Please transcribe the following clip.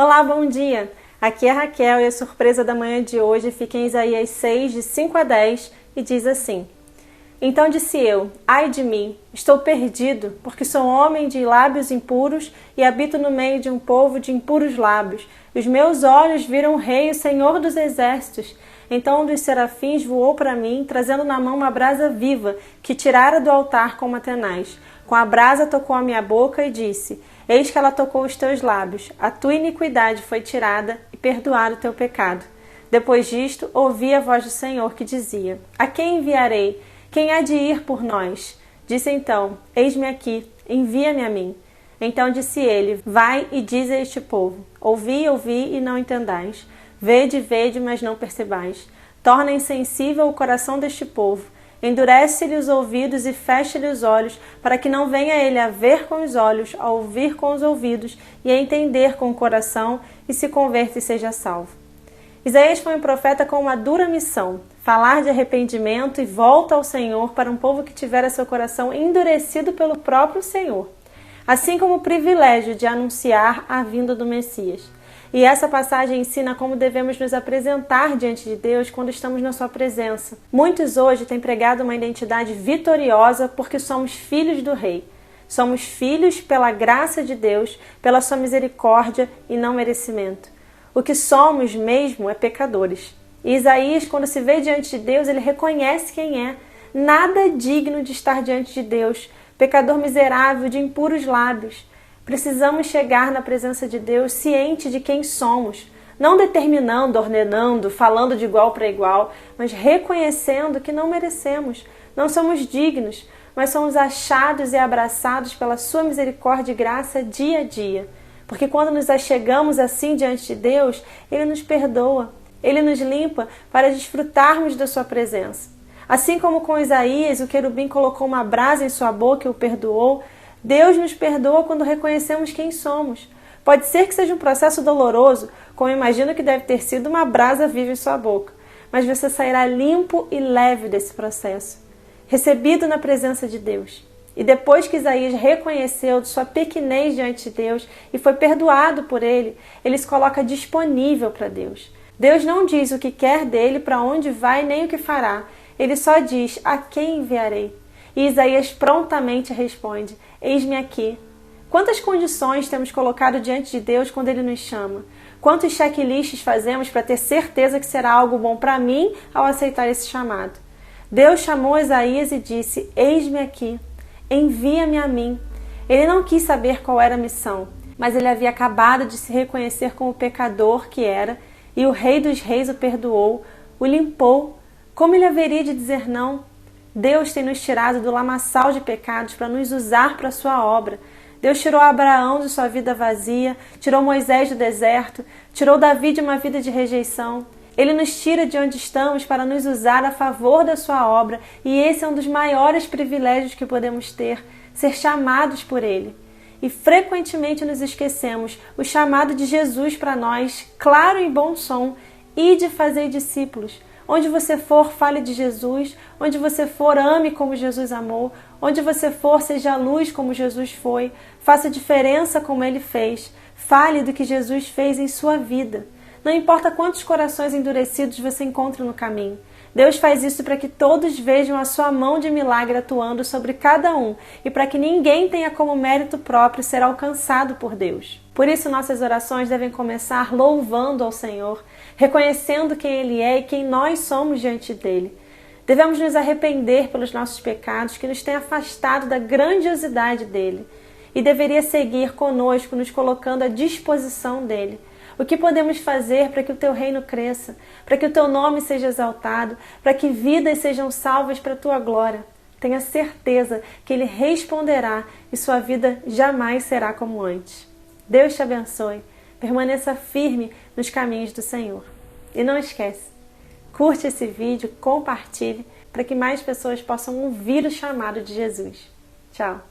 Olá, bom dia! Aqui é a Raquel e a surpresa da manhã de hoje fica em Isaías 6, de 5 a 10 e diz assim: Então disse eu, ai de mim, estou perdido, porque sou homem de lábios impuros e habito no meio de um povo de impuros lábios. E os meus olhos viram o Rei, o Senhor dos Exércitos. Então um dos serafins voou para mim, trazendo na mão uma brasa viva, que tirara do altar com uma tenaz. Com a brasa tocou a minha boca e disse: Eis que ela tocou os teus lábios, a tua iniquidade foi tirada e perdoado o teu pecado. Depois disto, ouvi a voz do Senhor que dizia: A quem enviarei? Quem há de ir por nós? Disse então: Eis-me aqui, envia-me a mim. Então disse ele: Vai e dize a este povo: Ouvi, ouvi e não entendais. Vede, vede, mas não percebais. Torna insensível o coração deste povo. Endurece-lhe os ouvidos e fecha-lhe os olhos, para que não venha ele a ver com os olhos, a ouvir com os ouvidos e a entender com o coração, e se converta e seja salvo. Isaías foi um profeta com uma dura missão: falar de arrependimento e volta ao Senhor para um povo que tivera seu coração endurecido pelo próprio Senhor, assim como o privilégio de anunciar a vinda do Messias. E essa passagem ensina como devemos nos apresentar diante de Deus quando estamos na sua presença. Muitos hoje têm pregado uma identidade vitoriosa porque somos filhos do Rei. Somos filhos pela graça de Deus, pela sua misericórdia e não merecimento. O que somos mesmo é pecadores. E Isaías, quando se vê diante de Deus, ele reconhece quem é. Nada digno de estar diante de Deus. Pecador miserável, de impuros lábios. Precisamos chegar na presença de Deus ciente de quem somos, não determinando, ordenando, falando de igual para igual, mas reconhecendo que não merecemos, não somos dignos, mas somos achados e abraçados pela sua misericórdia e graça dia a dia. Porque quando nos achegamos assim diante de Deus, Ele nos perdoa, Ele nos limpa para desfrutarmos da sua presença. Assim como com Isaías, o querubim colocou uma brasa em sua boca e o perdoou, Deus nos perdoa quando reconhecemos quem somos. Pode ser que seja um processo doloroso, como imagino que deve ter sido uma brasa viva em sua boca, mas você sairá limpo e leve desse processo, recebido na presença de Deus. E depois que Isaías reconheceu de sua pequenez diante de Deus e foi perdoado por Ele, ele se coloca disponível para Deus. Deus não diz o que quer dele, para onde vai, nem o que fará. Ele só diz: a quem enviarei? E Isaías prontamente responde: Eis-me aqui. Quantas condições temos colocado diante de Deus quando Ele nos chama? Quantos checklists fazemos para ter certeza que será algo bom para mim ao aceitar esse chamado? Deus chamou Isaías e disse: Eis-me aqui, envia-me a mim. Ele não quis saber qual era a missão, mas ele havia acabado de se reconhecer como pecador que era, e o Rei dos Reis o perdoou, o limpou. Como ele haveria de dizer não? Deus tem nos tirado do lamaçal de pecados para nos usar para a sua obra. Deus tirou Abraão de sua vida vazia, tirou Moisés do deserto, tirou Davi de uma vida de rejeição. Ele nos tira de onde estamos para nos usar a favor da sua obra, e esse é um dos maiores privilégios que podemos ter, ser chamados por Ele. E frequentemente nos esquecemos o chamado de Jesus para nós, claro e bom som: ide fazer discípulos. Onde você for, fale de Jesus. Onde você for, ame como Jesus amou. Onde você for, seja luz como Jesus foi. Faça diferença como Ele fez. Fale do que Jesus fez em sua vida. Não importa quantos corações endurecidos você encontra no caminho. Deus faz isso para que todos vejam a sua mão de milagre atuando sobre cada um e para que ninguém tenha como mérito próprio ser alcançado por Deus. Por isso, nossas orações devem começar louvando ao Senhor, reconhecendo quem Ele é e quem nós somos diante dEle. Devemos nos arrepender pelos nossos pecados que nos têm afastado da grandiosidade dEle, e deveria seguir conosco, nos colocando à disposição dEle. O que podemos fazer para que o Teu reino cresça, para que o Teu nome seja exaltado, para que vidas sejam salvas para a Tua glória? Tenha certeza que Ele responderá e sua vida jamais será como antes. Deus te abençoe. Permaneça firme nos caminhos do Senhor. E não esquece, curte esse vídeo, compartilhe, para que mais pessoas possam ouvir o chamado de Jesus. Tchau!